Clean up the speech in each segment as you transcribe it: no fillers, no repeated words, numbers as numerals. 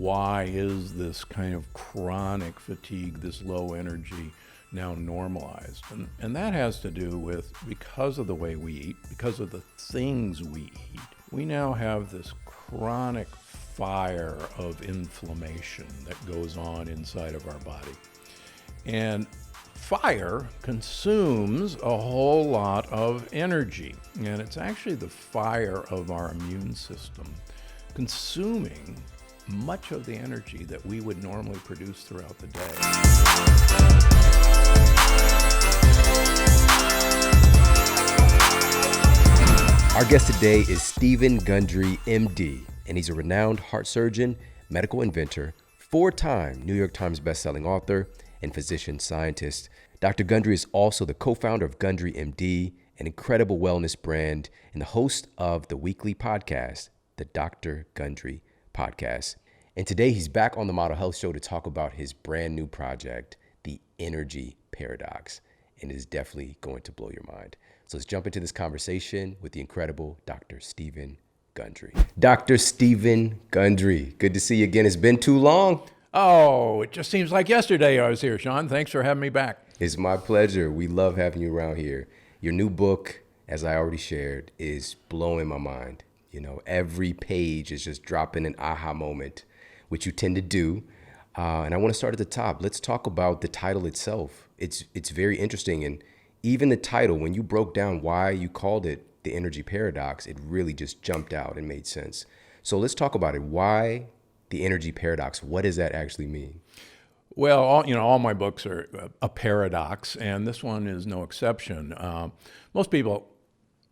why is this kind of chronic fatigue, this low energy, now normalized? And that has to do with, because of the way we eat, because of the things we eat, we now have this chronic fire of inflammation that goes on inside of our body. And fire consumes a whole lot of energy, and it's actually the fire of our immune system consuming much of the energy that we would normally produce throughout the day. Our guest today is Steven Gundry, MD, and he's a renowned heart surgeon, medical inventor, 4-time New York Times bestselling author, and physician scientist. Dr. Gundry is also the co-founder of Gundry MD, an incredible wellness brand, and the host of the weekly podcast, the Dr. Gundry Podcast. And today he's back on the Model Health Show to talk about his brand new project, the Energy Paradox, and it is definitely going to blow your mind. So let's jump into this conversation with the incredible Dr. Steven Gundry. Dr. Steven Gundry, good to see you again. It's been too long. Oh, it just seems like yesterday I was here, Shawn. Thanks for having me back. It's my pleasure. We love having you around here. Your new book, as I already shared, is blowing my mind. You know, every page is just dropping an aha moment, which you tend to do. And I want to start at the top. Let's talk about the title itself. It's very interesting. And even the title, when you broke down why you called it the Energy Paradox, it really just jumped out and made sense. So let's talk about it. Why the Energy Paradox? What does that actually mean? Well, all my books are a paradox, and this one is no exception. Most people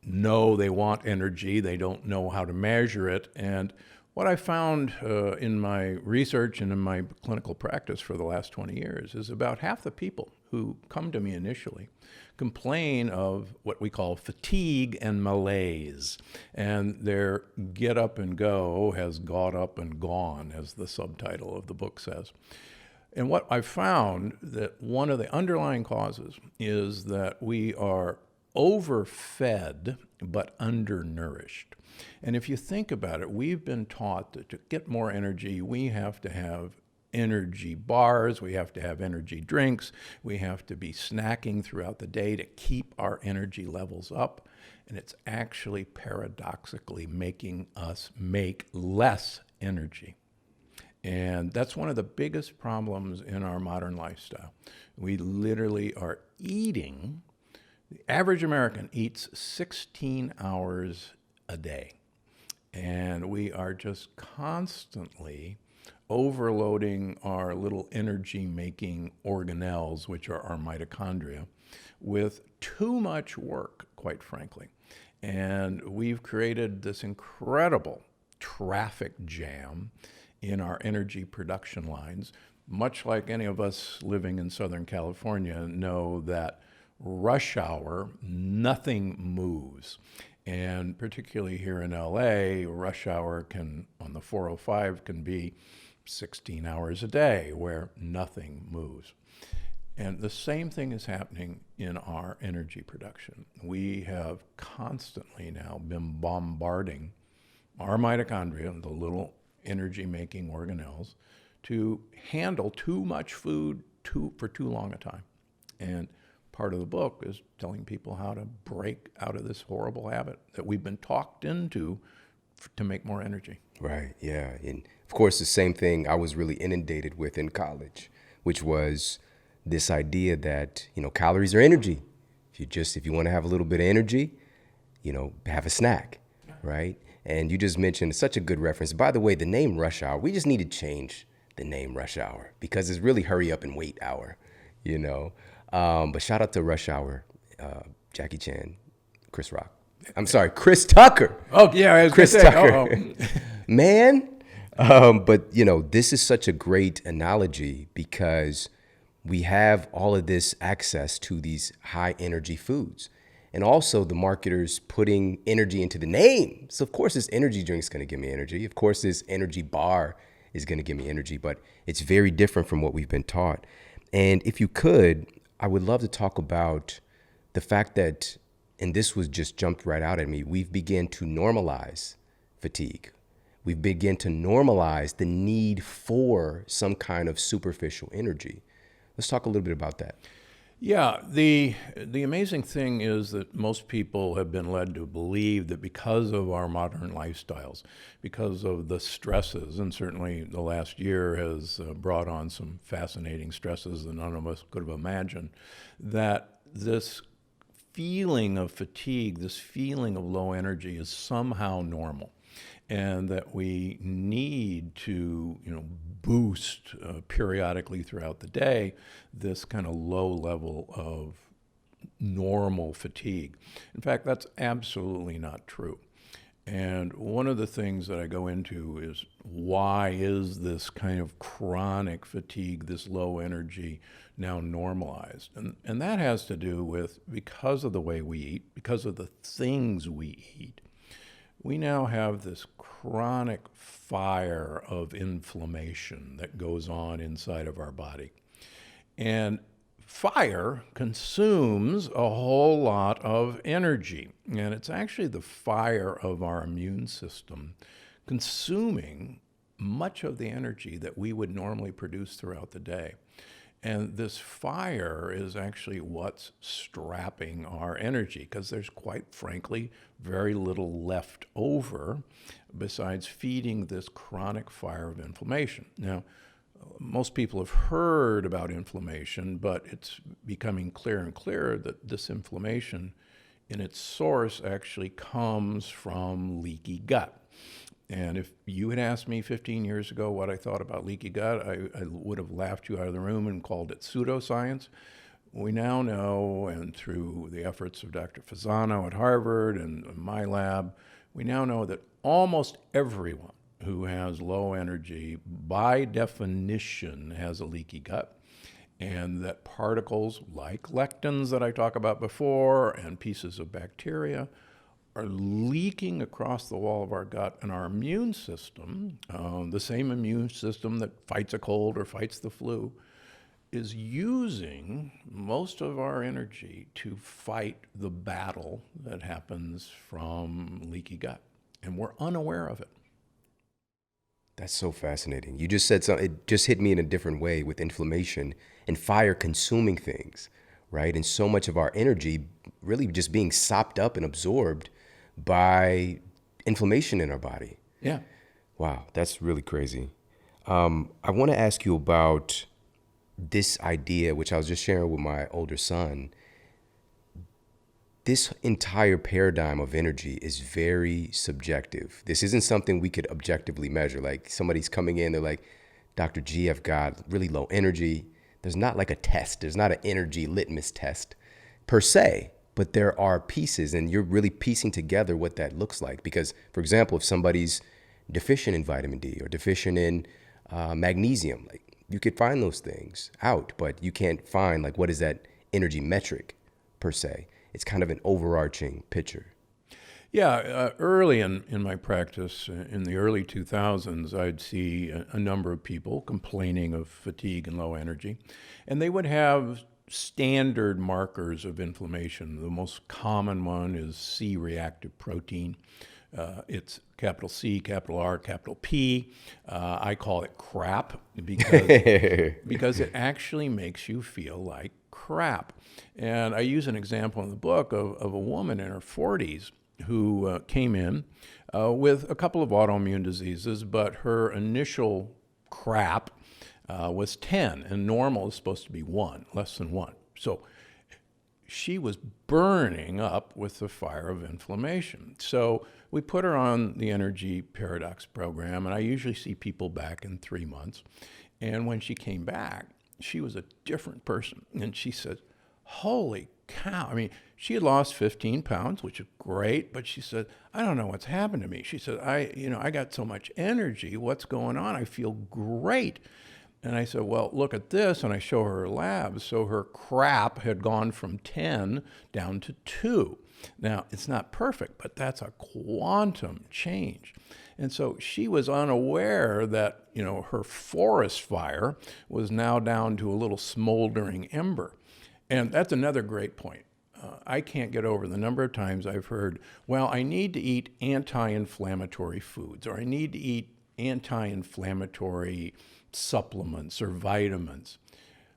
know they want energy. They don't know how to measure it. And what I found in my research and in my clinical practice for the last 20 years is about half the people who come to me initially complain of what we call fatigue and malaise. And their get up and go has got up and gone, as the subtitle of the book says. And what I found that one of the underlying causes is that we are overfed but undernourished. And if you think about it, we've been taught that to get more energy, we have to have energy bars, we have to have energy drinks, we have to be snacking throughout the day to keep our energy levels up. And it's actually paradoxically making us make less energy. And that's one of the biggest problems in our modern lifestyle. We literally are eating. The average American eats 16 hours a day, and we are just constantly overloading our little energy-making organelles, which are our mitochondria, with too much work, quite frankly. And we've created this incredible traffic jam in our energy production lines, much like any of us living in Southern California know that rush hour, nothing moves. And particularly here in LA, rush hour on the 405 can be 16 hours a day where nothing moves. And the same thing is happening in our energy production. We have constantly now been bombarding our mitochondria, the little energy-making organelles, to handle too much food for too long a time. And part of the book is telling people how to break out of this horrible habit that we've been talked into to make more energy. Right, yeah. And of course, the same thing I was really inundated with in college, which was this idea that, calories are energy. If you want to have a little bit of energy, have a snack, right? And you just mentioned such a good reference. By the way, the name rush hour, we just need to change the name rush hour because it's really hurry up and wait hour, But shout out to Rush Hour, Jackie Chan, Chris Tucker. Oh, yeah, I was Chris gonna say, Tucker. Man. But, this is such a great analogy because we have all of this access to these high energy foods. And also the marketers putting energy into the name. So, of course, this energy drink is going to give me energy. Of course, this energy bar is going to give me energy. But it's very different from what we've been taught. And if you could, I would love to talk about the fact that, and this was just jumped right out at me, we've begun to normalize fatigue. we begin to normalize the need for some kind of superficial energy. Let's talk a little bit about that. Yeah, the amazing thing is that most people have been led to believe that because of our modern lifestyles, because of the stresses, and certainly the last year has brought on some fascinating stresses that none of us could have imagined, that this feeling of fatigue, this feeling of low energy is somehow normal. And that we need to, boost periodically throughout the day this kind of low level of normal fatigue. In fact, that's absolutely not true. And one of the things that I go into is why is this kind of chronic fatigue, this low energy, now normalized? And that has to do with because of the way we eat, because of the things we eat. We now have this chronic fire of inflammation that goes on inside of our body. And fire consumes a whole lot of energy. And it's actually the fire of our immune system consuming much of the energy that we would normally produce throughout the day. And this fire is actually what's strapping our energy, because there's, quite frankly, very little left over besides feeding this chronic fire of inflammation. Now, most people have heard about inflammation, but it's becoming clearer and clearer that this inflammation in its source actually comes from leaky gut. And if you had asked me 15 years ago what I thought about leaky gut, I would have laughed you out of the room and called it pseudoscience. We now know, and through the efforts of Dr. Fasano at Harvard and my lab, we now know that almost everyone who has low energy, by definition, has a leaky gut. And that particles like lectins that I talked about before and pieces of bacteria are leaking across the wall of our gut, and our immune system, the same immune system that fights a cold or fights the flu, is using most of our energy to fight the battle that happens from leaky gut. And we're unaware of it. That's so fascinating. You just said something, it just hit me in a different way with inflammation and fire consuming things, right? And so much of our energy really just being sopped up and absorbed by inflammation in our body. Yeah. Wow, that's really crazy. I want to ask you about this idea, which I was just sharing with my older son. This entire paradigm of energy is very subjective. This isn't something we could objectively measure. Like somebody's coming in, they're like, Dr. G, I've got really low energy. There's not like a test. There's not an energy litmus test per se. But there are pieces, and you're really piecing together what that looks like. Because, for example, if somebody's deficient in vitamin D or deficient in magnesium, like you could find those things out, but you can't find like what is that energy metric per se. It's kind of an overarching picture. Yeah, early in my practice, in the early 2000s, I'd see a number of people complaining of fatigue and low energy, and they would have standard markers of inflammation. The most common one is C-reactive protein. It's capital C, capital R, capital P. I call it crap because it actually makes you feel like crap. And I use an example in the book of a woman in her 40s who came in with a couple of autoimmune diseases, but her initial crap was 10, and normal is supposed to be 1, less than 1. So she was burning up with the fire of inflammation. So we put her on the Energy Paradox program, and I usually see people back in 3 months. And when she came back, she was a different person. And she said, holy cow. I mean, she had lost 15 pounds, which is great, but she said, I don't know what's happened to me. She said, I got so much energy. What's going on? I feel great. And I said, well, look at this. And I show her labs. So her crap had gone from 10 down to 2. Now, it's not perfect, but that's a quantum change. And so she was unaware that, her forest fire was now down to a little smoldering ember. And that's another great point. I can't get over the number of times I've heard, well, I need to eat anti-inflammatory foods, or I need to eat anti-inflammatory supplements or vitamins.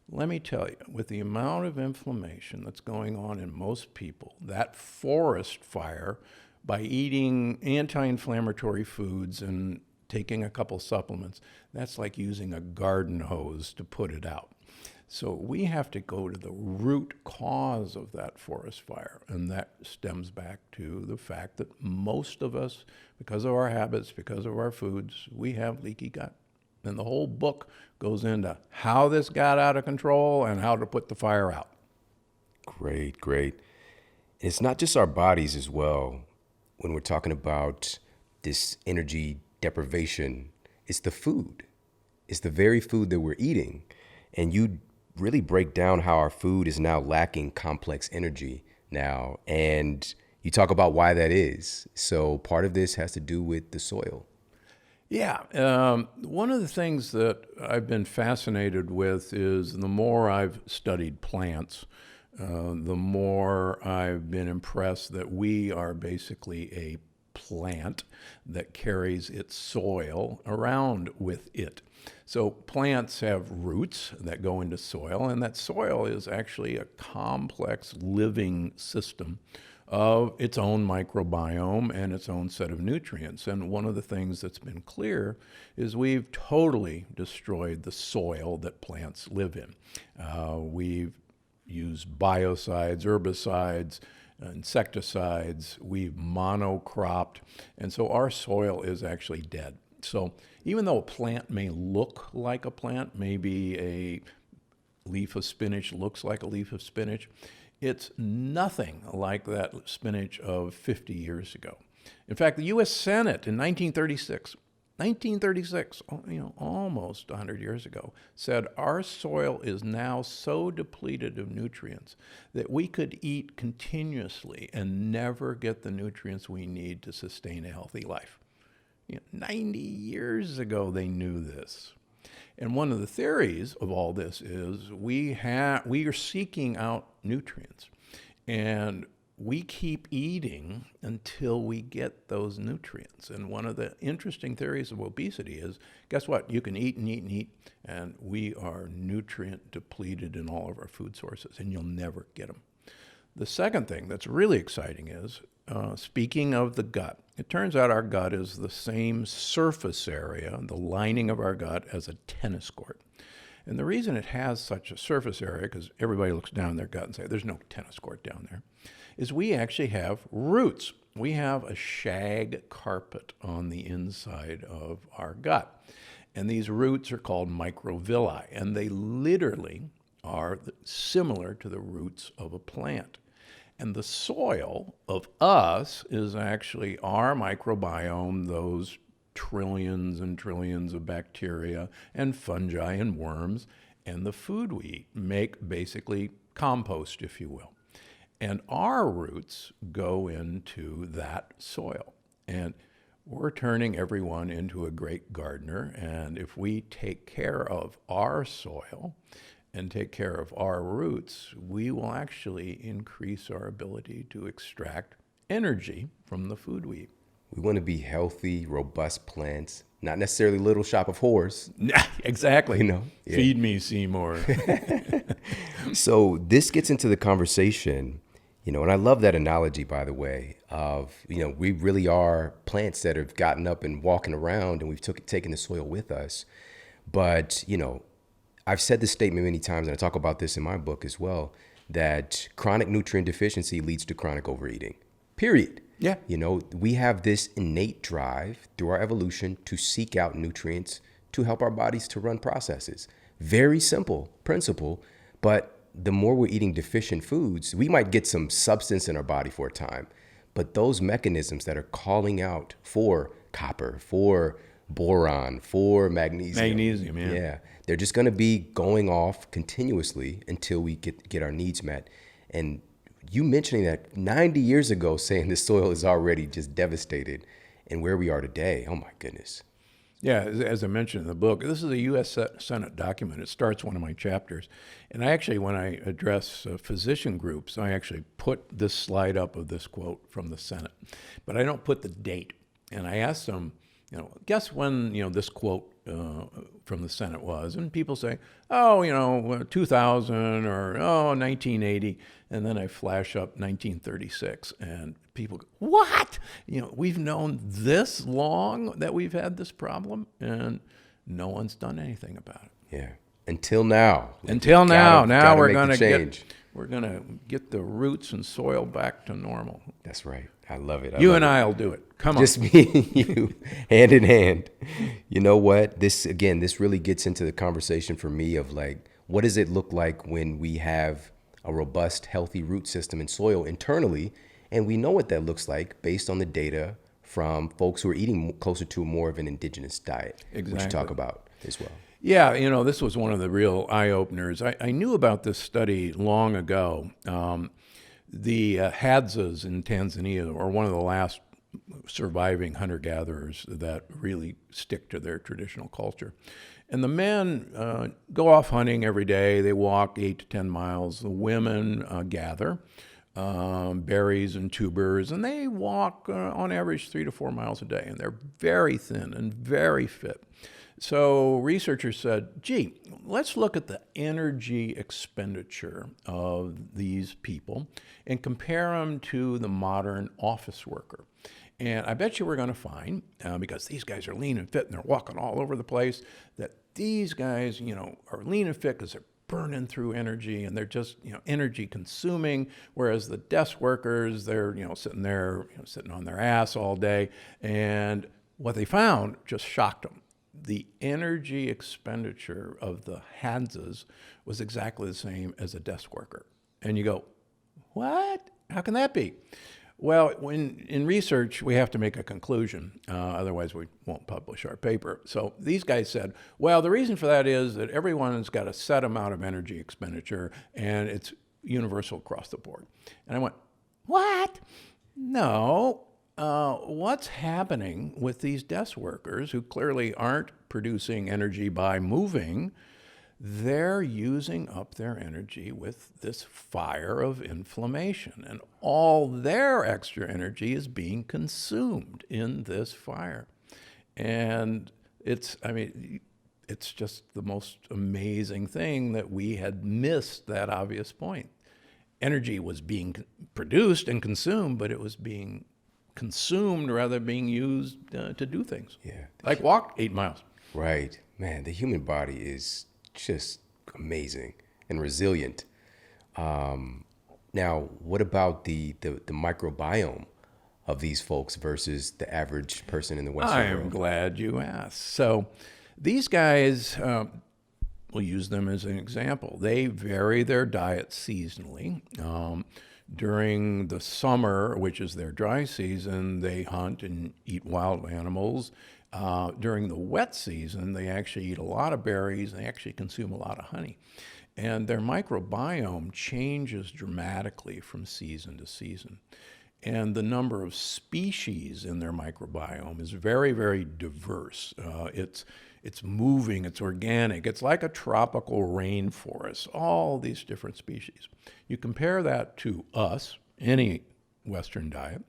Let me tell you, with the amount of inflammation that's going on in most people, that forest fire, by eating anti-inflammatory foods and taking a couple supplements, that's like using a garden hose to put it out. So we have to go to the root cause of that forest fire, and that stems back to the fact that most of us, because of our habits, because of our foods, we have leaky gut. And the whole book goes into how this got out of control and how to put the fire out. Great, great. It's not just our bodies as well. When we're talking about this energy deprivation, it's the food. It's the very food that we're eating. And you really break down how our food is now lacking complex energy now. And you talk about why that is. So part of this has to do with the soil. Yeah. One of the things that I've been fascinated with is the more I've studied plants, the more I've been impressed that we are basically a plant that carries its soil around with it. So plants have roots that go into soil, and that soil is actually a complex living system of its own microbiome and its own set of nutrients. And one of the things that's been clear is we've totally destroyed the soil that plants live in. We've used biocides, herbicides, insecticides, we've monocropped, and so our soil is actually dead. So even though a plant may look like a plant, maybe a leaf of spinach looks like a leaf of spinach, it's nothing like that spinach of 50 years ago. In fact, the U.S. Senate in 1936, almost 100 years ago, said our soil is now so depleted of nutrients that we could eat continuously and never get the nutrients we need to sustain a healthy life. 90 years ago, they knew this. And one of the theories of all this is we are seeking out nutrients, and we keep eating until we get those nutrients. And one of the interesting theories of obesity is, guess what? You can eat and eat and eat, and we are nutrient depleted in all of our food sources, and you'll never get them. The second thing that's really exciting is, speaking of the gut, it turns out our gut is the same surface area, the lining of our gut, as a tennis court. And the reason it has such a surface area, because everybody looks down their gut and say, there's no tennis court down there, is we actually have roots. We have a shag carpet on the inside of our gut. And these roots are called microvilli, and they literally are similar to the roots of a plant. And the soil of us is actually our microbiome, those trillions and trillions of bacteria and fungi and worms, and the food we eat make basically compost, if you will. And our roots go into that soil. And we're turning everyone into a great gardener. And if we take care of our soil and take care of our roots, we will actually increase our ability to extract energy from the food we eat. We want to be healthy, robust plants, not necessarily Little Shop of Horrors. Exactly. Yeah. Feed me, Seymour. So this gets into the conversation, and I love that analogy, by the way, of, we really are plants that have gotten up and walking around, and we've taken the soil with us. But, I've said this statement many times, and I talk about this in my book as well, that chronic nutrient deficiency leads to chronic overeating, period. Yeah. We have this innate drive through our evolution to seek out nutrients to help our bodies to run processes. Very simple principle, but the more we're eating deficient foods, we might get some substance in our body for a time, but those mechanisms that are calling out for copper, for boron, for magnesium. Yeah. They're just going to be going off continuously until we get our needs met. And you mentioning that 90 years ago, saying the soil is already just devastated, and where we are today, oh my goodness. Yeah, as I mentioned in the book, this is a U.S. Senate document. It starts one of my chapters. And I actually, when I address physician groups, I actually put this slide up of this quote from the Senate. But I don't put the date. And I asked them, guess when, this quote from the Senate was. And people say, 2000 or, 1980. And then I flash up 1936. And people go, what? We've known this long that we've had this problem, and no one's done anything about it. Yeah. Until now. Now we're going to we're going to get the roots and soil back to normal. That's right. I love it. You and I'll do it. Come on. Just me and you, hand in hand. You know what? This really gets into the conversation for me of like, what does it look like when we have a robust, healthy root system and soil internally? And we know what that looks like based on the data from folks who are eating closer to more of an indigenous diet, Exactly. which you talk about as well. Yeah, this was one of the real eye-openers. I knew about this study long ago. The Hadzas in Tanzania are one of the last surviving hunter-gatherers that really stick to their traditional culture. And the men go off hunting every day. They walk 8 to 10 miles. The women gather berries and tubers, and they walk on average 3 to 4 miles a day. And they're very thin and very fit. So researchers said, gee, let's look at the energy expenditure of these people and compare them to the modern office worker. And I bet you we're going to find, because these guys are lean and fit and they're walking all over the place, that these guys, are lean and fit because they're burning through energy and they're just, energy consuming, whereas the desk workers, they're, sitting there, sitting on their ass all day. And what they found just shocked them. The energy expenditure of the Hadzas was exactly the same as a desk worker. And you go, what? How can that be? Well, in research, we have to make a conclusion. Otherwise, we won't publish our paper. So these guys said, well, the reason for that is that everyone's got a set amount of energy expenditure, and it's universal across the board. And I went, what? No. What's happening with these desk workers who clearly aren't producing energy by moving? They're using up their energy with this fire of inflammation, and all their extra energy is being consumed in this fire. And it's just the most amazing thing that we had missed that obvious point. Energy was being produced and consumed, but it was being consumed rather than being used to do things. Yeah. Like walk 8 miles. Right. Man, the human body is just amazing and resilient. Now, what about the microbiome of these folks versus the average person in the Western world? I'm glad you asked. So these guys, we'll use them as an example. They vary their diet seasonally. During the summer, which is their dry season, they hunt and eat wild animals. During the wet season, they actually eat a lot of berries. They actually consume a lot of honey. And their microbiome changes dramatically from season to season. And the number of species in their microbiome is very, very diverse. It's moving, it's organic, it's like a tropical rainforest, all these different species. You compare that to us, any Western diet,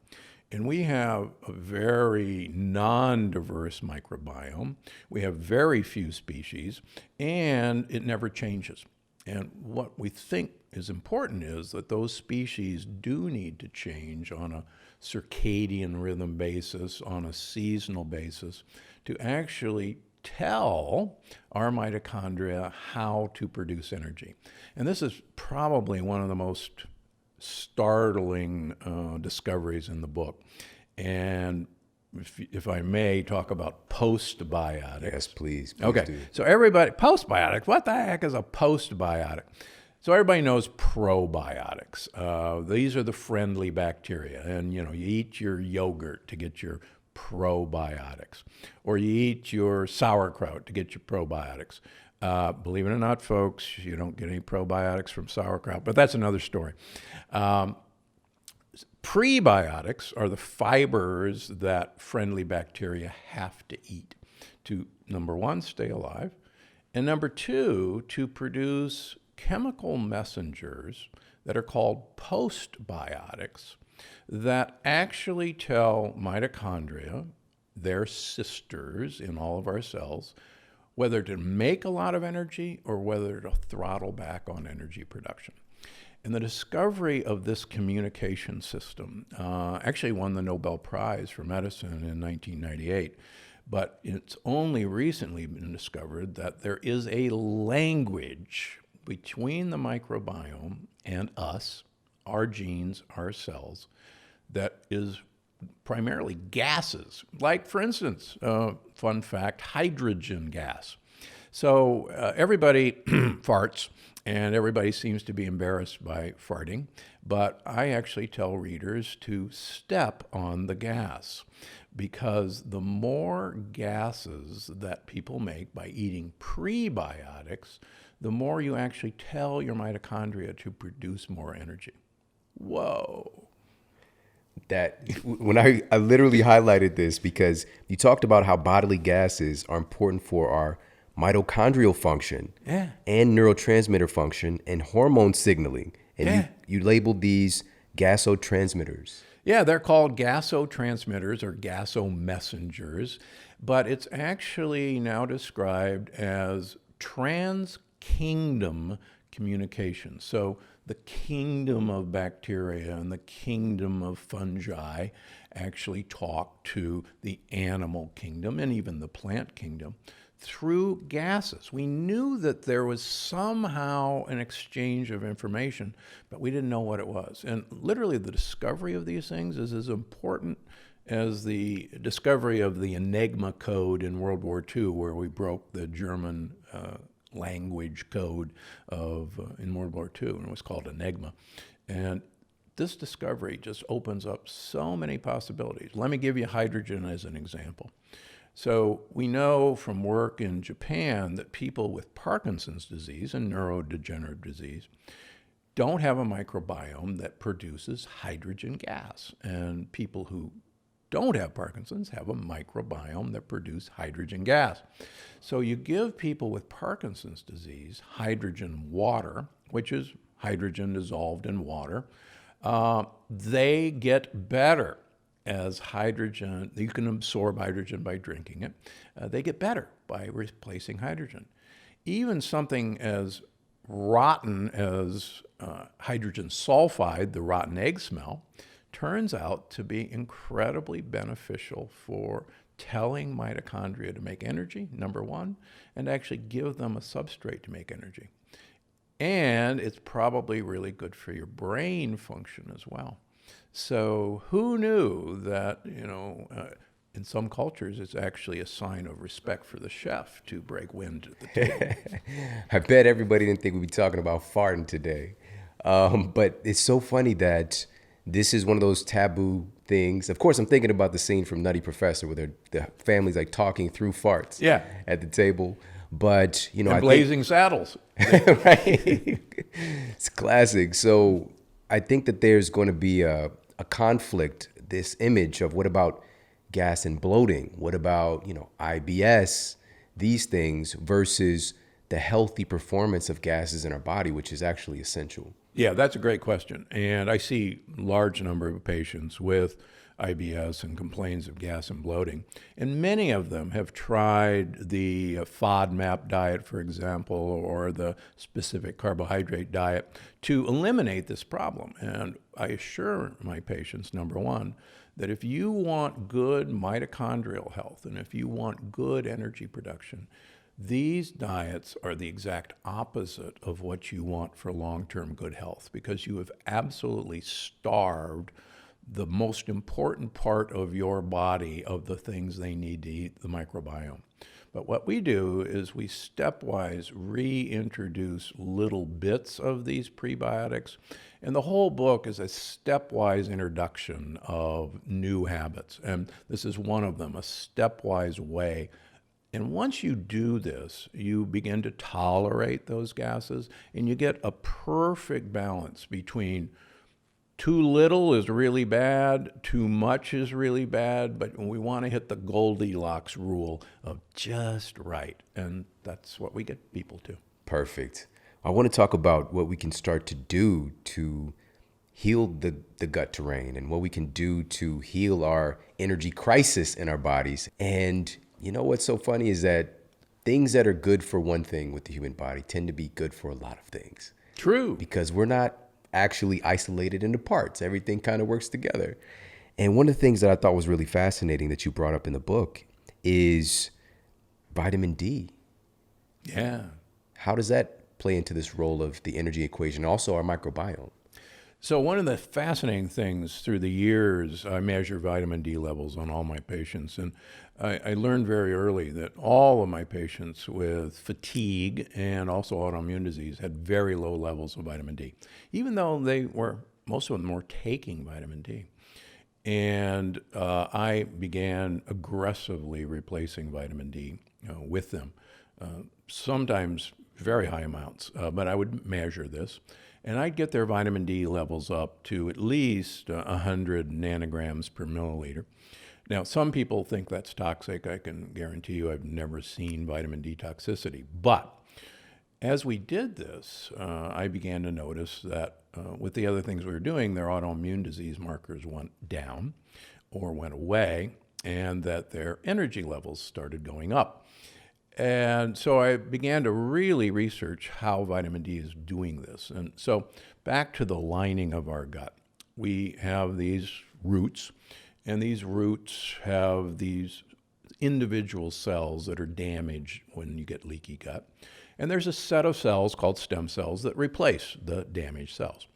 and we have a very non-diverse microbiome. We have very few species, and it never changes. And what we think is important is that those species do need to change on a circadian rhythm basis, on a seasonal basis, to actually tell our mitochondria how to produce energy. And this is probably one of the most startling discoveries in the book. And if I may talk about postbiotics. Yes, please okay. do. So everybody, postbiotics, what the heck is a postbiotic? So everybody knows probiotics. These are the friendly bacteria. And, you eat your yogurt to get your probiotics, or you eat your sauerkraut to get your probiotics. Believe it or not, folks, you don't get any probiotics from sauerkraut, but that's another story. Prebiotics are the fibers that friendly bacteria have to eat to, number one, stay alive, and number two, to produce chemical messengers that are called postbiotics that actually tell mitochondria, their sisters in all of our cells, whether to make a lot of energy or whether to throttle back on energy production. And the discovery of this communication system actually won the Nobel Prize for Medicine in 1998. But it's only recently been discovered that there is a language between the microbiome and us, our genes, our cells, that is primarily gases. Like, for instance, fun fact, hydrogen gas. So everybody farts, and everybody seems to be embarrassed by farting, but I actually tell readers to step on the gas, because the more gases that people make by eating prebiotics, the more you actually tell your mitochondria to produce more energy. Whoa. That when I literally highlighted this because you talked about how bodily gases are important for our mitochondrial function and neurotransmitter function and hormone signaling. And you labeled these gasotransmitters. Yeah, they're called gasotransmitters or gasomessengers, but it's actually now described as trans-kingdom communication. So the kingdom of bacteria and the kingdom of fungi actually talk to the animal kingdom and even the plant kingdom through gases. We knew that there was somehow an exchange of information, but we didn't know what it was. And literally the discovery of these things is as important as the discovery of the Enigma code in World War II, where we broke the German language code in World War II, and it was called Enigma. And this discovery just opens up so many possibilities. Let me give you hydrogen as an example. So we know from work in Japan that people with Parkinson's disease and neurodegenerative disease don't have a microbiome that produces hydrogen gas. And people who don't have Parkinson's have a microbiome that produces hydrogen gas. So you give people with Parkinson's disease hydrogen water, which is hydrogen dissolved in water. They get better as hydrogen. You can absorb hydrogen by drinking it. They get better by replacing hydrogen. Even something as rotten as hydrogen sulfide, the rotten egg smell, turns out to be incredibly beneficial for telling mitochondria to make energy, number one, and actually give them a substrate to make energy. And it's probably really good for your brain function as well. So who knew that, in some cultures, it's actually a sign of respect for the chef to break wind at the table. I bet everybody didn't think we'd be talking about farting today. But it's so funny that this is one of those taboo things. Of course, I'm thinking about the scene from Nutty Professor where the family's like talking through farts at the table. But, and Blazing Saddles. Right? It's classic. So I think that there's going to be a conflict, this image of what about gas and bloating? What about, IBS, these things versus the healthy performance of gases in our body, which is actually essential? Yeah, that's a great question. And I see a large number of patients with IBS and complaints of gas and bloating. And many of them have tried the FODMAP diet, for example, or the specific carbohydrate diet to eliminate this problem. And I assure my patients, number one, that if you want good mitochondrial health and if you want good energy production, these diets are the exact opposite of what you want for long-term good health, because you have absolutely starved the most important part of your body of the things they need to eat, the microbiome. But what we do is we stepwise reintroduce little bits of these prebiotics, and the whole book is a stepwise introduction of new habits. And this is one of them, a stepwise way. And once you do this, you begin to tolerate those gases, and you get a perfect balance between Too little is really bad, too much is really bad, but we want to hit the Goldilocks rule of just right. And that's what we get people to. Perfect. I want to talk about what we can start to do to heal the gut terrain and what we can do to heal our energy crisis in our bodies. And you know what's so funny is that things that are good for one thing with the human body tend to be good for a lot of things. True. Because we're not actually isolated into parts. Everything kind of works together. And one of the things that I thought was really fascinating that you brought up in the book is vitamin D. Yeah. How does that play into this role of the energy equation, also our microbiome? So one of the fascinating things through the years, I measure vitamin D levels on all my patients. And I learned very early that all of my patients with fatigue and also autoimmune disease had very low levels of vitamin D, even though most of them were taking vitamin D. And I began aggressively replacing vitamin D with them, sometimes very high amounts, but I would measure this. And I'd get their vitamin D levels up to at least 100 nanograms per milliliter. Now, some people think that's toxic. I can guarantee you I've never seen vitamin D toxicity. But as we did this, I began to notice that with the other things we were doing, their autoimmune disease markers went down or went away, and that their energy levels started going up. And so I began to really research how vitamin D is doing this. And so back to the lining of our gut, we have these roots, and these roots have these individual cells that are damaged when you get leaky gut. And there's a set of cells called stem cells that replace the damaged cells.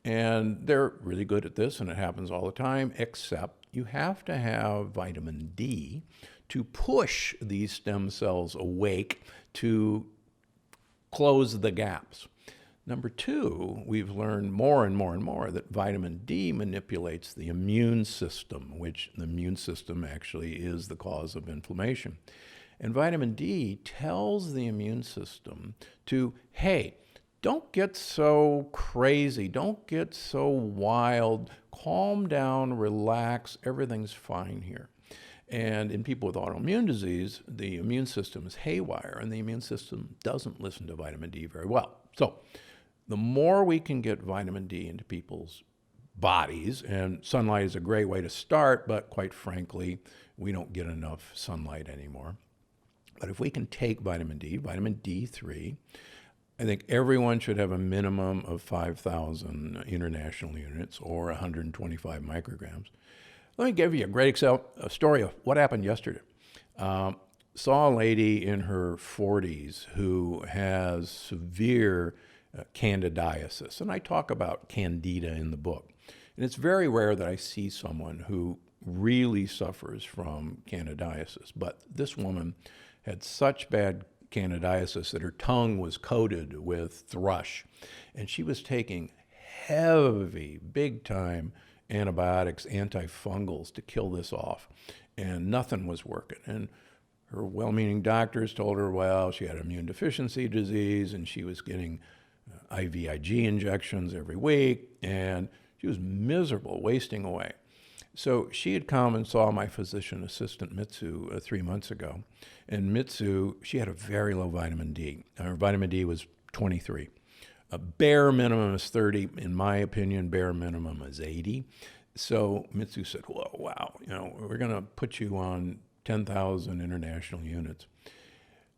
And they're really good at this, and it happens all the time, except you have to have vitamin D to push these stem cells awake to close the gaps. Number two, we've learned more and more and more that vitamin D manipulates the immune system, which the immune system actually is the cause of inflammation. And vitamin D tells the immune system to, hey, don't get so crazy, don't get so wild, calm down, relax, everything's fine here. And in people with autoimmune disease, the immune system is haywire, and the immune system doesn't listen to vitamin D very well. So the more we can get vitamin D into people's bodies, and sunlight is a great way to start, but quite frankly, we don't get enough sunlight anymore. But if we can take vitamin D, vitamin D3, I think everyone should have a minimum of 5,000 international units or 125 micrograms. Let me give you a great story of what happened yesterday. Saw a lady in her 40s who has severe candidiasis, and I talk about candida in the book. And it's very rare that I see someone who really suffers from candidiasis, but this woman had such bad candidiasis that her tongue was coated with thrush, and she was taking heavy, big-time antibiotics, antifungals to kill this off, and nothing was working. And her well-meaning doctors told her, well, she had immune deficiency disease, and she was getting IVIG injections every week, and she was miserable, wasting away. So she had come and saw my physician assistant, Mitsu, 3 months ago. And Mitsu, she had a very low vitamin D. Her vitamin D was 23. A bare minimum is 30. In my opinion, bare minimum is 80. So Mitsu said, whoa, wow, we're going to put you on 10,000 international units.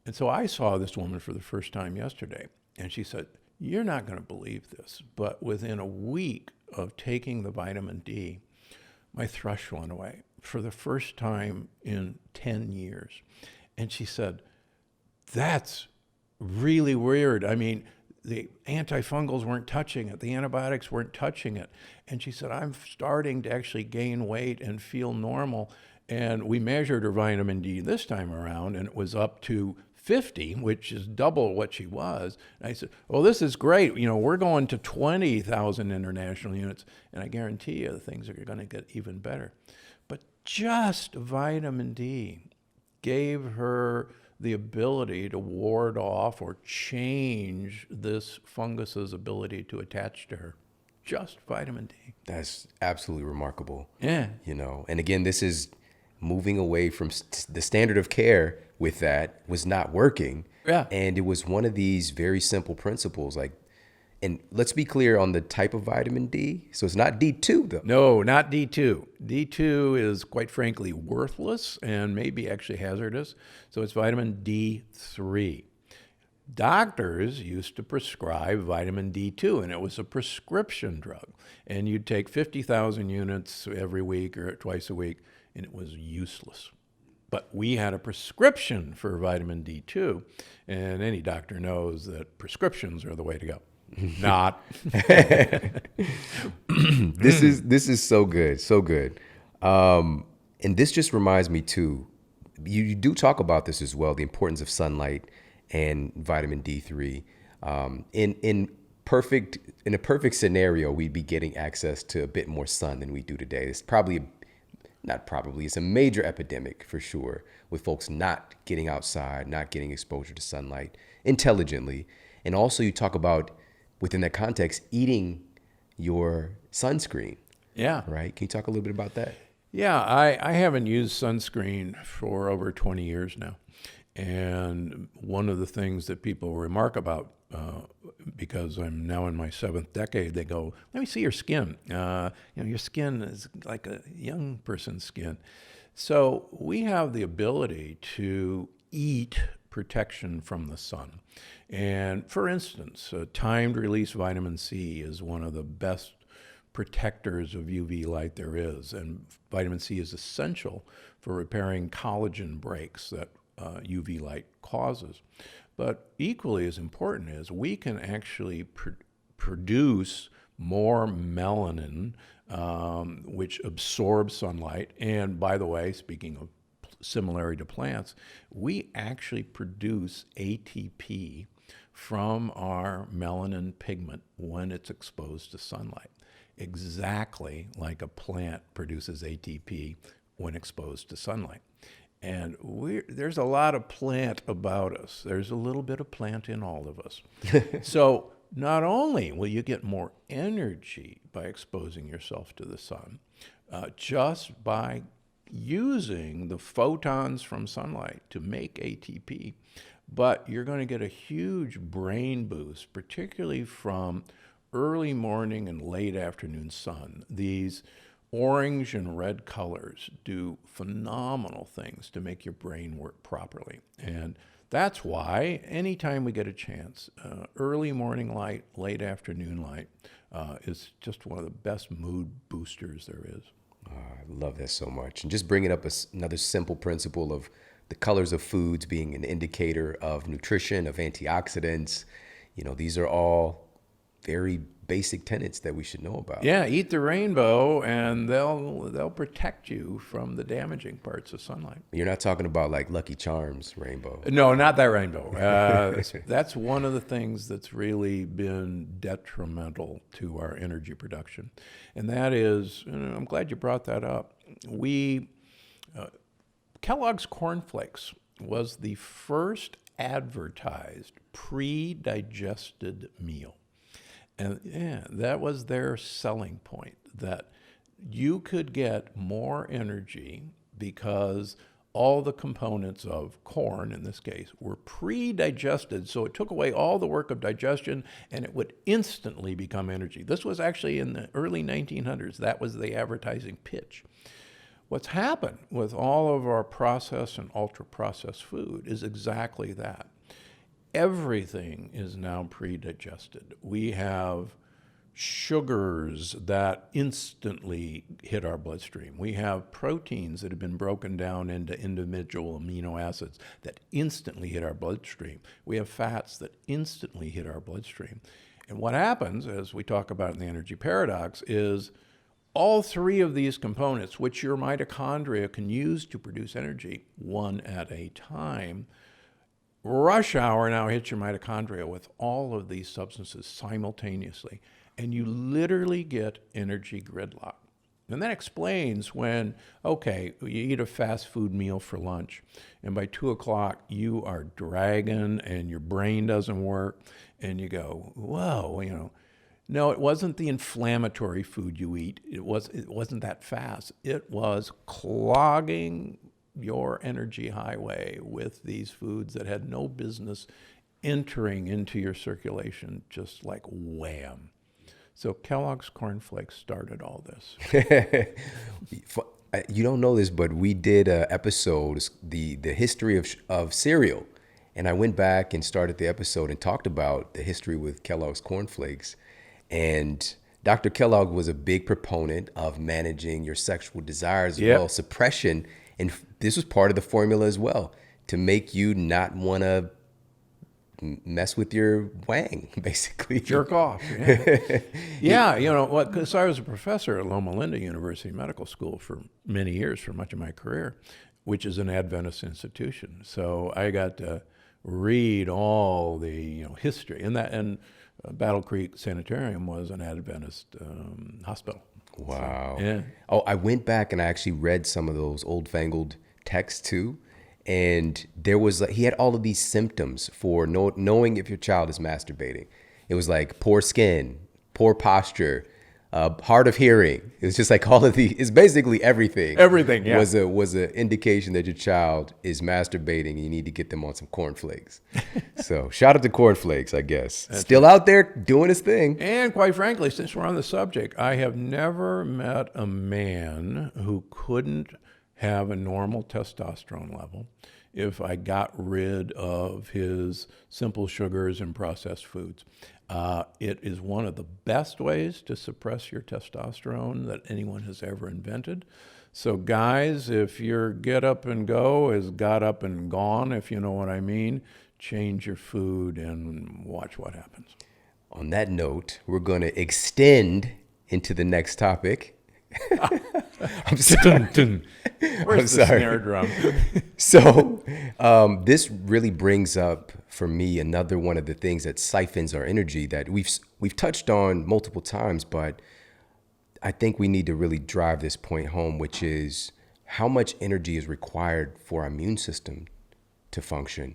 And so I saw this woman for the first time yesterday, and she said, you're not going to believe this, but within a week of taking the vitamin D, my thrush went away for the first time in 10 years. And she said, that's really weird. I mean, the antifungals weren't touching it. The antibiotics weren't touching it. And she said, I'm starting to actually gain weight and feel normal. And we measured her vitamin D this time around, and it was up to 50, which is double what she was. And I said, well, this is great. We're going to 20,000 international units, and I guarantee you the things are going to get even better. But just vitamin D gave her the ability to ward off or change this fungus's ability to attach to her. just vitamin D. That's absolutely remarkable. Yeah. And again, this is moving away from the standard of care with that was not working. Yeah. And it was one of these very simple principles. And let's be clear on the type of vitamin D. So it's not D2 though. No, not D2. D2 is quite frankly worthless and maybe actually hazardous. So it's vitamin D3. Doctors used to prescribe vitamin D2, and it was a prescription drug. And you'd take 50,000 units every week or twice a week, and it was useless. But we had a prescription for vitamin D2, and any doctor knows that prescriptions are the way to go. Not. This is so good, so good. And this just reminds me too, you do talk about this as well, the importance of sunlight and vitamin D3. In a perfect scenario, we'd be getting access to a bit more sun than we do today. It's it's a major epidemic for sure, with folks not getting outside, not getting exposure to sunlight intelligently. And also you talk about, within that context, eating your sunscreen. Yeah. Right? Can you talk a little bit about that? Yeah, I haven't used sunscreen for over 20 years now. And one of the things that people remark about, because I'm now in my 7th decade, they go, let me see your skin. Your skin is like a young person's skin. So we have the ability to eat protection from the sun. And for instance, timed release vitamin C is one of the best protectors of UV light there is. And vitamin C is essential for repairing collagen breaks that UV light causes. But equally as important is we can actually produce more melanin, which absorbs sunlight. And by the way, speaking of similarity to plants, we actually produce ATP from our melanin pigment when it's exposed to sunlight, exactly like a plant produces ATP when exposed to sunlight. And there's a lot of plant about us. There's a little bit of plant in all of us. So not only will you get more energy by exposing yourself to the sun, just by using the photons from sunlight to make ATP, but you're going to get a huge brain boost, particularly from early morning and late afternoon sun. These orange and red colors do phenomenal things to make your brain work properly. And that's why anytime we get a chance, early morning light, late afternoon light is just one of the best mood boosters there is. I love that so much. And just bringing up another simple principle of the colors of foods being an indicator of nutrition, of antioxidants. These are all very basic tenets that we should know about. Yeah, eat the rainbow and they'll protect you from the damaging parts of sunlight. You're not talking about like Lucky Charms rainbow. No, not that rainbow. That's one of the things that's really been detrimental to our energy production. And that is, I'm glad you brought that up. Kellogg's Corn Flakes was the first advertised pre-digested meal. And that was their selling point, that you could get more energy because all the components of corn, in this case, were pre-digested. So it took away all the work of digestion and it would instantly become energy. This was actually in the early 1900s. That was the advertising pitch. What's happened with all of our processed and ultra-processed food is exactly that. Everything is now pre-digested. We have sugars that instantly hit our bloodstream. We have proteins that have been broken down into individual amino acids that instantly hit our bloodstream. We have fats that instantly hit our bloodstream. And what happens, as we talk about in the energy paradox, is all three of these components, which your mitochondria can use to produce energy one at a time, rush hour now hits your mitochondria with all of these substances simultaneously, and you literally get energy gridlock. And that explains when, you eat a fast food meal for lunch, and by 2 o'clock you are dragging and your brain doesn't work, and you go, whoa, No, it wasn't the inflammatory food you eat. It wasn't that fast. It was clogging your energy highway with these foods that had no business entering into your circulation, just like wham. So Kellogg's Corn Flakes started all this. You don't know this, but we did an episode, the history of cereal. And I went back and started the episode and talked about the history with Kellogg's Corn Flakes. And Dr. Kellogg was a big proponent of managing your sexual desires as well, suppression. And this was part of the formula as well, to make you not want to mess with your wang, basically. Jerk off. Yeah. Yeah, you know what? Because I was a professor at Loma Linda University Medical School for many years, for much of my career, which is an Adventist institution. So I got to read all the history, and Battle Creek Sanitarium was an Adventist hospital. Wow. So, yeah. Oh, I went back and I actually read some of those old-fangled texts too. And there was he had all of these symptoms for knowing if your child is masturbating. It was like poor skin, poor posture, hard of hearing. It was just like all of it's basically everything. Everything, yeah. Was an indication that your child is masturbating and you need to get them on some cornflakes. So shout out to cornflakes, I guess. Still out there doing his thing. And quite frankly, since we're on the subject, I have never met a man who couldn't have a normal testosterone level if I got rid of his simple sugars and processed foods. It is one of the best ways to suppress your testosterone that anyone has ever invented. So guys, if your get up and go is got up and gone, if you know what I mean, change your food and watch what happens. On that note, we're going to extend into the next topic. I'm sorry. Where's the snare drum? So this really brings up for me another one of the things that siphons our energy that we've touched on multiple times, but I think we need to really drive this point home, which is how much energy is required for our immune system to function.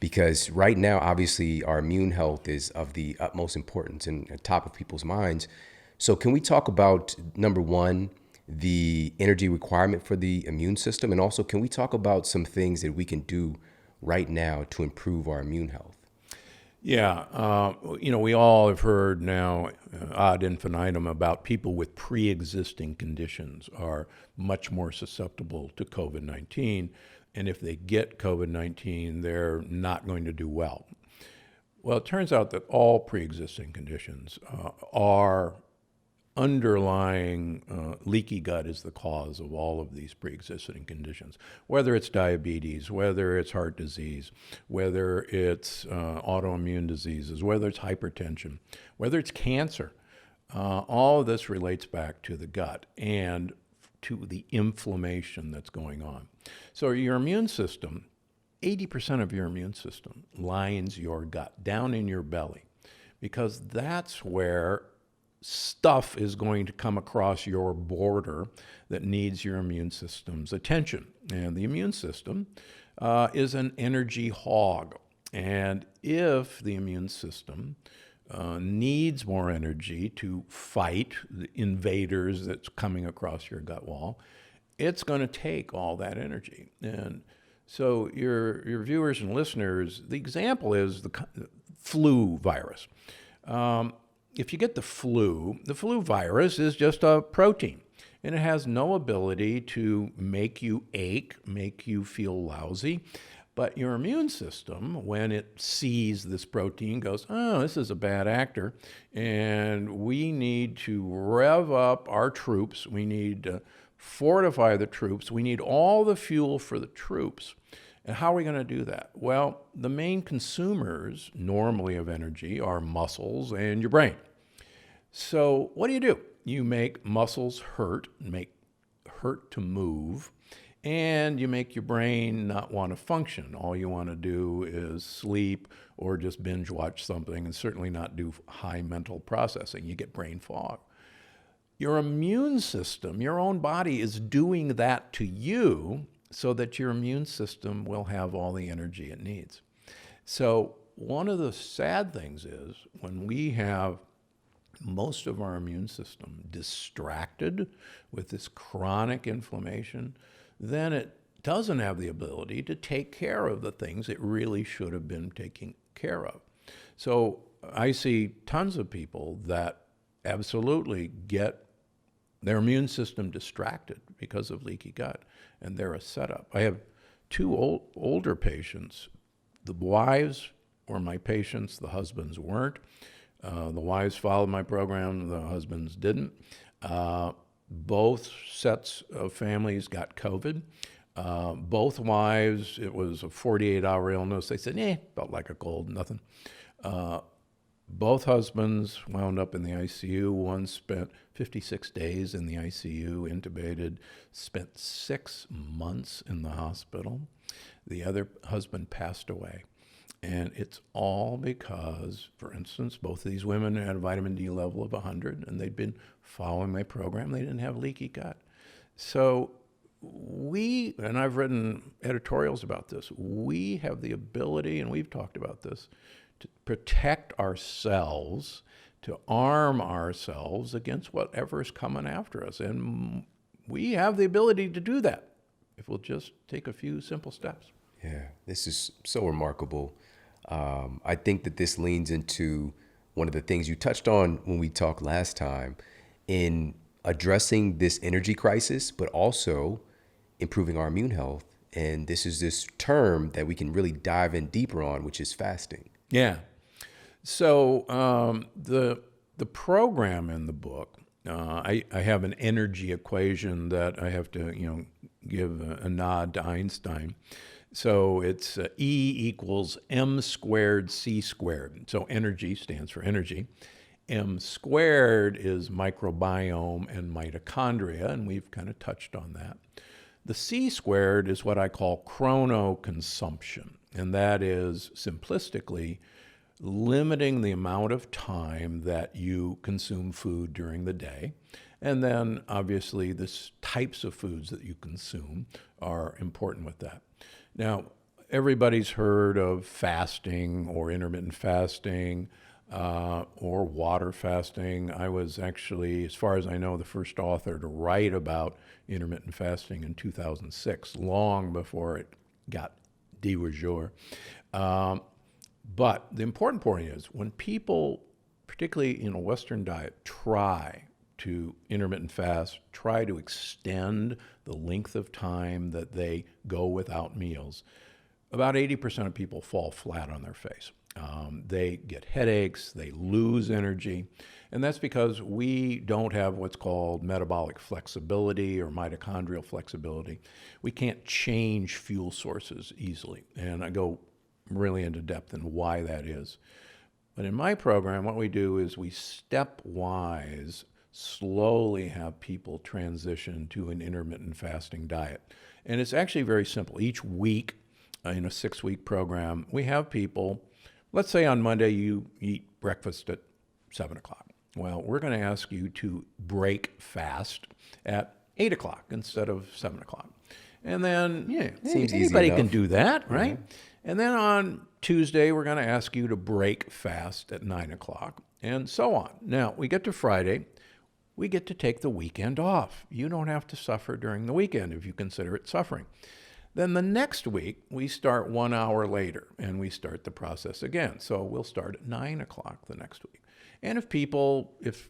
Because right now, obviously, our immune health is of the utmost importance and at top of people's minds. So can we talk about, number one, the energy requirement for the immune system? And also, can we talk about some things that we can do right now to improve our immune health? Yeah, we all have heard now ad infinitum about people with pre-existing conditions are much more susceptible to COVID-19. And if they get COVID-19, they're not going to do well. Well, it turns out that all pre-existing conditions are underlying leaky gut is the cause of all of these pre-existing conditions, whether it's diabetes, whether it's heart disease, whether it's autoimmune diseases, whether it's hypertension, whether it's cancer. All of this relates back to the gut and to the inflammation that's going on. So your immune system, 80% of your immune system lines your gut, down in your belly, because that's where stuff is going to come across your border that needs your immune system's attention. And the immune system is an energy hog. And if the immune system needs more energy to fight the invaders that's coming across your gut wall, it's going to take all that energy. And so your viewers and listeners, the example is the flu virus. If you get the flu virus is just a protein, and it has no ability to make you ache, make you feel lousy. But your immune system, when it sees this protein, goes, oh, this is a bad actor, and we need to rev up our troops. We need to fortify the troops. We need all the fuel for the troops. And how are we going to do that? Well, the main consumers normally of energy are muscles and your brain. So what do? You make muscles hurt to move, and you make your brain not want to function. All you want to do is sleep or just binge watch something, and certainly not do high mental processing. You get brain fog. Your immune system, your own body, is doing that to you so that your immune system will have all the energy it needs. So one of the sad things is when we have most of our immune system distracted with this chronic inflammation, then it doesn't have the ability to take care of the things it really should have been taking care of. So I see tons of people that absolutely get their immune system distracted because of leaky gut, and they're a setup. I have two older patients. The wives were my patients, the husbands weren't. The wives followed my program, the husbands didn't. Both sets of families got COVID. Both wives, it was a 48-hour illness. They said, felt like a cold, nothing. Both husbands wound up in the ICU. One spent 56 days in the ICU, intubated, spent 6 months in the hospital. The other husband passed away. And it's all because, for instance, both of these women had a vitamin D level of 100, and they'd been following my program. They didn't have leaky gut. So we, and I've written editorials about this, we have the ability, and we've talked about this, to protect ourselves, to arm ourselves against whatever's coming after us. And we have the ability to do that if we'll just take a few simple steps. Yeah, this is so remarkable. I think that this leans into one of the things you touched on when we talked last time in addressing this energy crisis, but also improving our immune health. And this is this term that we can really dive in deeper on, which is fasting. Yeah. So the program in the book, I have an energy equation that I have to give a nod to Einstein. So it's E equals M squared C squared. So energy stands for energy. M squared is microbiome and mitochondria, and we've kind of touched on that. The C squared is what I call chronoconsumption, and that is simplistically limiting the amount of time that you consume food during the day. And then obviously the types of foods that you consume are important with that. Now, everybody's heard of fasting or intermittent fasting or water fasting. I was actually, as far as I know, the first author to write about intermittent fasting in 2006, long before it got de jour. But the important point is when people, particularly in a Western diet, try to intermittent fast, try to extend the length of time that they go without meals, about 80% of people fall flat on their face. They get headaches, they lose energy, and that's because we don't have what's called metabolic flexibility or mitochondrial flexibility. We can't change fuel sources easily, and I go really into depth in why that is. But in my program, what we do is we stepwise slowly have people transition to an intermittent fasting diet. And it's actually very simple. Each week in a 6-week program, we have people, let's say on Monday you eat breakfast at 7 o'clock. Well, we're going to ask you to break fast at 8 o'clock instead of 7 o'clock. And then, Seems anybody easy can enough. do that, right? And then on Tuesday, we're going to ask you to break fast at 9 o'clock, and so on. Now, we get to Friday, we get to take the weekend off. You don't have to suffer during the weekend if you consider it suffering. Then the next week, we start 1 hour later, and we start the process again. So we'll start at 9 o'clock the next week. And if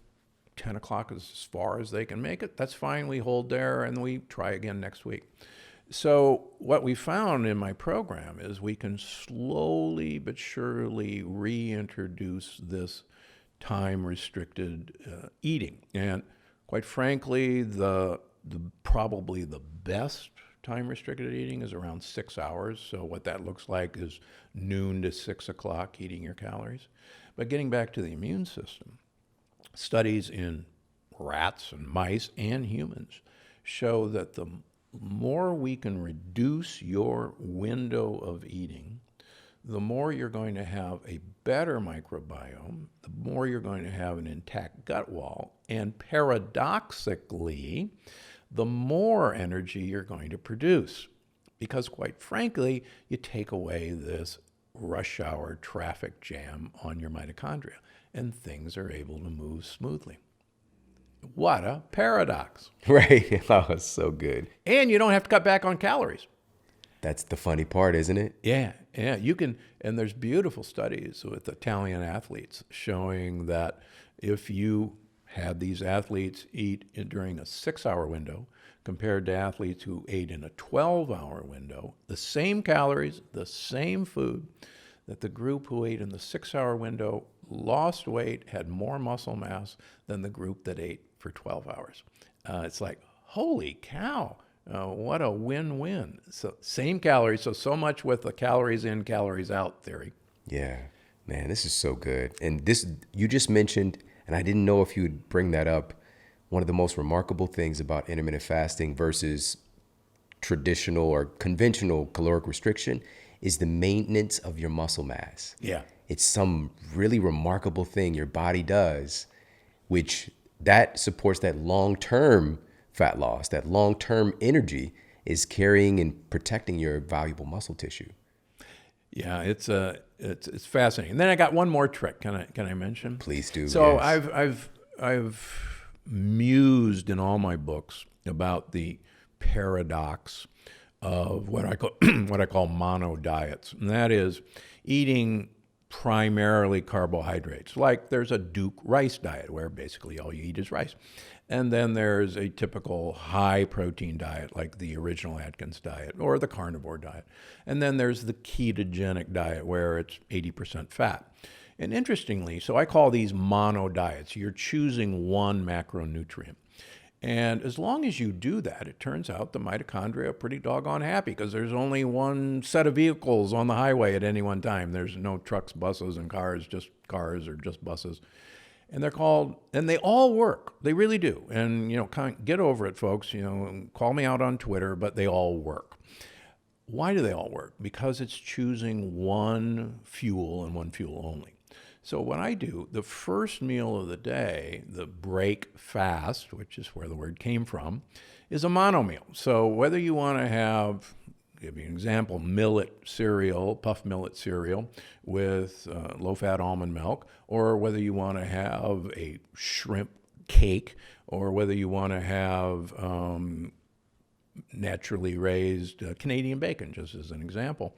10 o'clock is as far as they can make it, that's fine. We hold there, and we try again next week. So what we found in my program is we can slowly but surely reintroduce this time-restricted eating. And quite frankly, probably the best time-restricted eating is around 6 hours. So what that looks like is noon to 6 o'clock eating your calories. But getting back to the immune system, studies in rats and mice and humans show that the more we can reduce your window of eating, the more you're going to have a better microbiome, the more you're going to have an intact gut wall, and paradoxically, the more energy you're going to produce. Because quite frankly, you take away this rush hour traffic jam on your mitochondria, and things are able to move smoothly. What a paradox. Right. Oh, it's so good. And you don't have to cut back on calories. That's the funny part, isn't it? Yeah, you can, and there's beautiful studies with Italian athletes showing that if you had these athletes eat during a 6-hour window compared to athletes who ate in a 12-hour window, the same calories, the same food, that the group who ate in the 6-hour window lost weight, had more muscle mass than the group that ate for 12 hours. It's like, holy cow. What a win-win. So same calories, so much with the calories in, calories out theory. Yeah, man, this is so good. And this, you just mentioned, and I didn't know if you would bring that up, one of the most remarkable things about intermittent fasting versus traditional or conventional caloric restriction is the maintenance of your muscle mass. Yeah. It's some really remarkable thing your body does, which that supports that long-term fat loss, that long-term energy is carrying and protecting your valuable muscle tissue. Yeah, it's fascinating. And then I got one more trick. Can I mention? Please do. So yes. I've mused in all my books about the paradox of what I call mono diets, and that is eating primarily carbohydrates. Like there's a Duke rice diet where basically all you eat is rice. And then there's a typical high protein diet like the original Atkins diet or the carnivore diet. And then there's the ketogenic diet where it's 80% fat. And interestingly, so I call these mono diets. You're choosing one macronutrient. And as long as you do that, it turns out the mitochondria are pretty doggone happy because there's only one set of vehicles on the highway at any one time. There's no trucks, buses, and cars or just buses. And they're called, and they all work. They really do. And, get over it, folks. Call me out on Twitter, but they all work. Why do they all work? Because it's choosing one fuel and one fuel only. So what I do, the first meal of the day, the break fast, which is where the word came from, is a mono meal. So whether you want to have, give you an example, millet cereal, puff millet cereal with low-fat almond milk, or whether you want to have a shrimp cake, or whether you want to have naturally raised Canadian bacon, just as an example.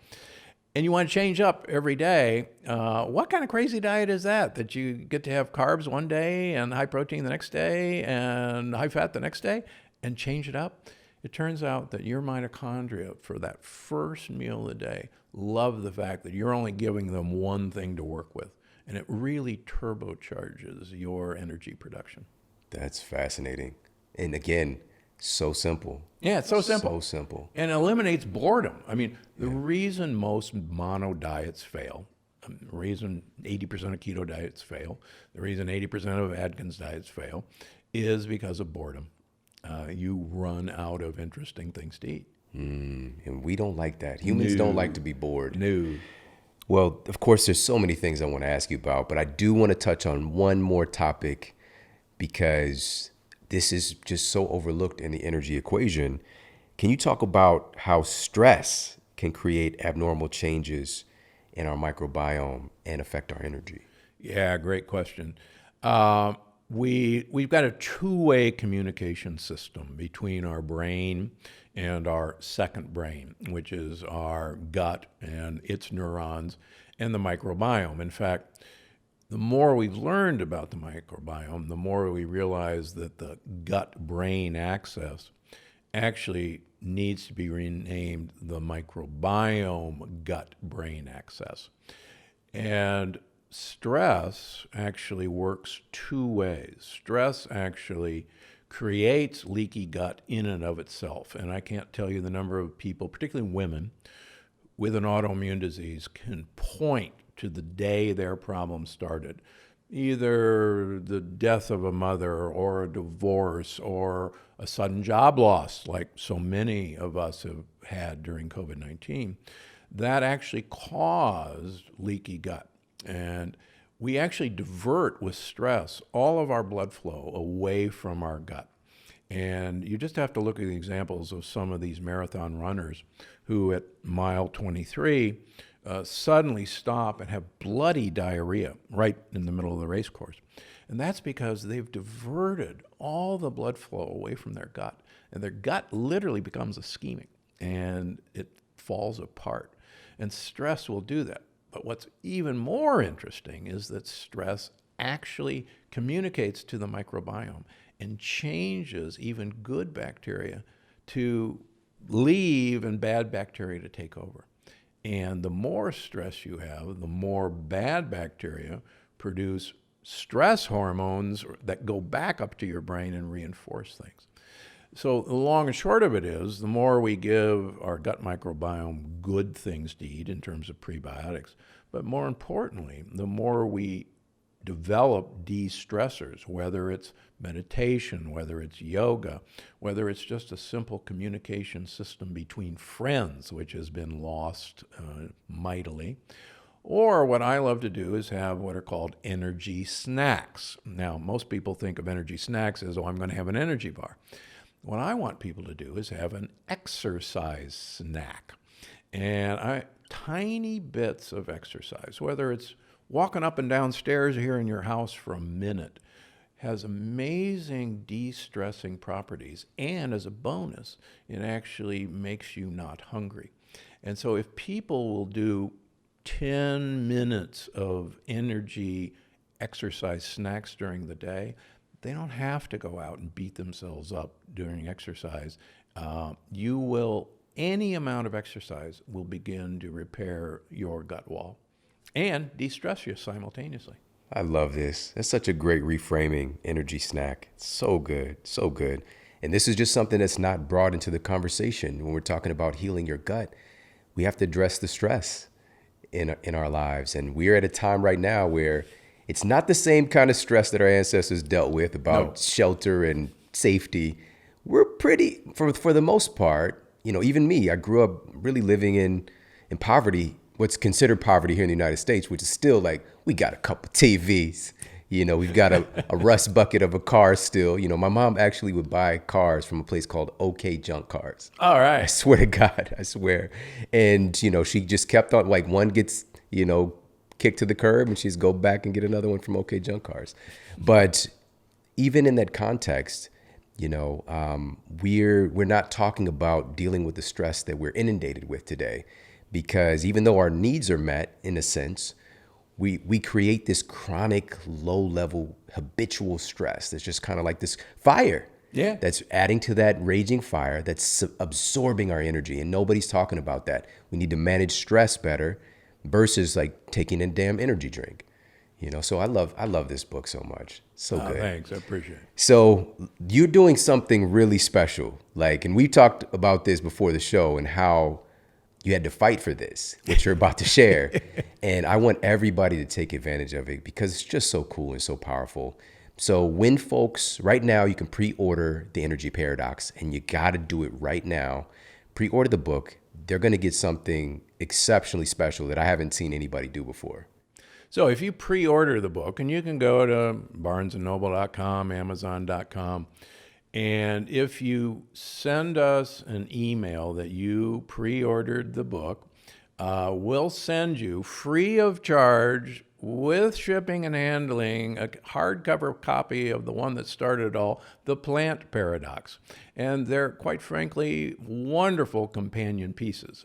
And you want to change up every day, what kind of crazy diet is that you get to have carbs one day and high protein the next day and high fat the next day and change it up? It turns out that your mitochondria for that first meal of the day love the fact that you're only giving them one thing to work with. And it really turbocharges your energy production. That's fascinating. And again, so simple. Yeah, it's so simple. So simple. And eliminates boredom. I mean, the reason most mono diets fail, the reason 80% of keto diets fail, the reason 80% of Atkins diets fail, is because of boredom. You run out of interesting things to eat. And we don't like that. Humans don't like to be bored. No. Well, of course, there's so many things I want to ask you about, but I do want to touch on one more topic because this is just so overlooked in the energy equation. Can you talk about how stress can create abnormal changes in our microbiome and affect our energy? Yeah, great question. We've got a two-way communication system between our brain and our second brain, which is our gut and its neurons and the microbiome. In fact, the more we've learned about the microbiome, the more we realize that the gut-brain axis actually needs to be renamed the microbiome gut-brain axis. And stress actually works two ways. Stress actually creates leaky gut in and of itself. And I can't tell you the number of people, particularly women, with an autoimmune disease can point to the day their problem started. Either the death of a mother or a divorce or a sudden job loss, like so many of us have had during COVID-19, that actually caused leaky gut. And we actually divert with stress all of our blood flow away from our gut. And you just have to look at the examples of some of these marathon runners who at mile 23 suddenly stop and have bloody diarrhea right in the middle of the race course. And that's because they've diverted all the blood flow away from their gut. And their gut literally becomes ischemic and it falls apart. And stress will do that. But what's even more interesting is that stress actually communicates to the microbiome and changes even good bacteria to leave and bad bacteria to take over. And the more stress you have, the more bad bacteria produce stress hormones that go back up to your brain and reinforce things. So the long and short of it is, the more we give our gut microbiome good things to eat in terms of prebiotics, but more importantly, the more we develop de-stressors, whether it's meditation, whether it's yoga, whether it's just a simple communication system between friends, which has been lost mightily, or what I love to do is have what are called energy snacks. Now, most people think of energy snacks as, oh, I'm going to have an energy bar. What I want people to do is have an exercise snack. And tiny bits of exercise, whether it's walking up and down stairs here in your house for a minute, has amazing de-stressing properties. And as a bonus, it actually makes you not hungry. And so if people will do 10 minutes of energy exercise snacks during the day, they don't have to go out and beat themselves up during exercise. Any amount of exercise will begin to repair your gut wall and de-stress you simultaneously. I love this. That's such a great reframing energy snack. So good, so good. And this is just something that's not brought into the conversation when we're talking about healing your gut. We have to address the stress in our lives. And we're at a time right now where it's not the same kind of stress that our ancestors dealt with about shelter and safety. We're pretty, for the most part, even me, I grew up really living in poverty, what's considered poverty here in the United States, which is still like, we got a couple TVs, we've got a rust bucket of a car still. My mom actually would buy cars from a place called OK Junk Cars. All right. I swear to God, I swear. And, she just kept on, like one gets, kicked to the curb and she's go back and get another one from OK Junk Cars. But even in that context, we're not talking about dealing with the stress that we're inundated with today, because even though our needs are met in a sense, we create this chronic, low-level, habitual stress that's just kind of like this fire. Yeah. That's adding to that raging fire that's absorbing our energy, and nobody's talking about that. We need to manage stress better versus like taking a damn energy drink. So I love this book so much. So good. Thanks, I appreciate it. So you're doing something really special, and we talked about this before the show and how you had to fight for this, which you're about to share. And I want everybody to take advantage of it because it's just so cool and so powerful. So when folks, right now you can pre-order The Energy Paradox, and you got to do it right now. Pre-order the book. They're going to get something exceptionally special that I haven't seen anybody do before. So if you pre-order the book, and you can go to barnesandnoble.com, amazon.com, and if you send us an email that you pre-ordered the book, we'll send you free of charge, with shipping and handling, a hardcover copy of the one that started it all, The Plant Paradox. And they're, quite frankly, wonderful companion pieces,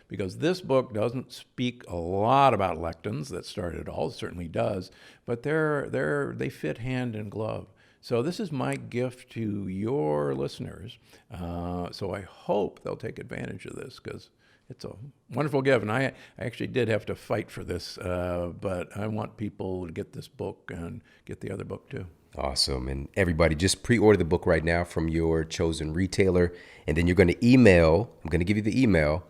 because this book doesn't speak a lot about lectins that started it all. It certainly does, but they fit hand in glove. So this is my gift to your listeners. So I hope they'll take advantage of this, because it's a wonderful gift. And I actually did have to fight for this, but I want people to get this book and get the other book too. Awesome. And everybody, just pre-order the book right now from your chosen retailer. And then you're going to email, I'm going to give you the email,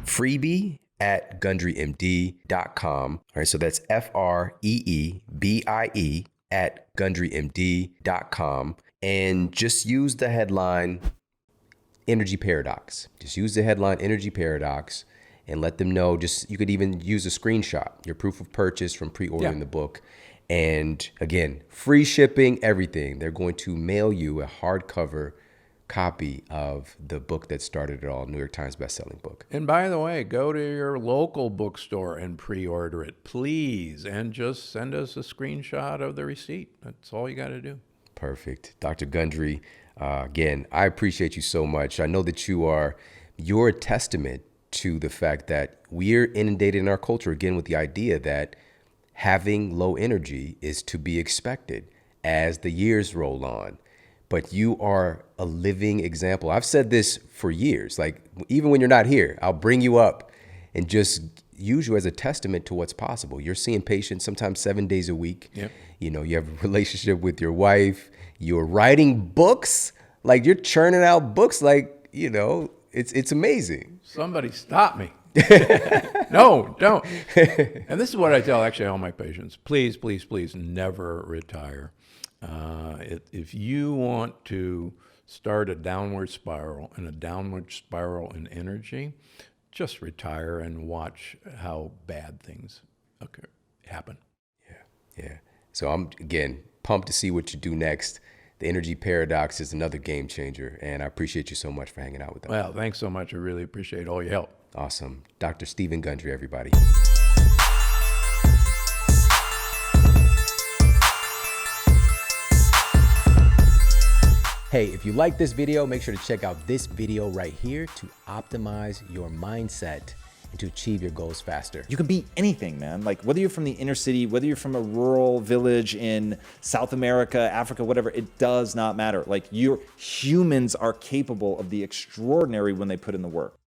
freebie@gundrymd.com. All right, so that's FREEBIE @gundrymd.com. And just use the headline Energy Paradox. Just use the headline Energy Paradox and let them know. You could even use a screenshot, your proof of purchase from pre-ordering the book. And again, free shipping, everything. They're going to mail you a hardcover copy of the book that started it all, New York Times bestselling book. And by the way, go to your local bookstore and pre-order it, please, and just send us a screenshot of the receipt. That's all you got to do. Perfect. Dr. Gundry, again, I appreciate you so much. I know that you're a testament to the fact that we're inundated in our culture, again, with the idea that having low energy is to be expected as the years roll on. But you are a living example. I've said this for years, like even when you're not here, I'll bring you up and just use you as a testament to what's possible. You're seeing patients sometimes 7 days a week. Yep. You know, you have a relationship with your wife, you're writing books, like you're churning out books, like, you know, it's amazing. Somebody stop me. No, don't. And this is what I tell actually all my patients. Please, please, please never retire. If you want to start a downward spiral and a downward spiral in energy, just retire and watch how bad things happen. Yeah. So I'm, again, pumped to see what you do next. The energy paradox is another game changer, and I appreciate you so much for hanging out with us. Well, thanks so much. I really appreciate all your help. Awesome. Dr. Steven Gundry, everybody. Hey, if you like this video, make sure to check out this video right here to optimize your mindset and to achieve your goals faster. You can be anything, man. Like whether you're from the inner city, whether you're from a rural village in South America, Africa, whatever, it does not matter. Like humans are capable of the extraordinary when they put in the work.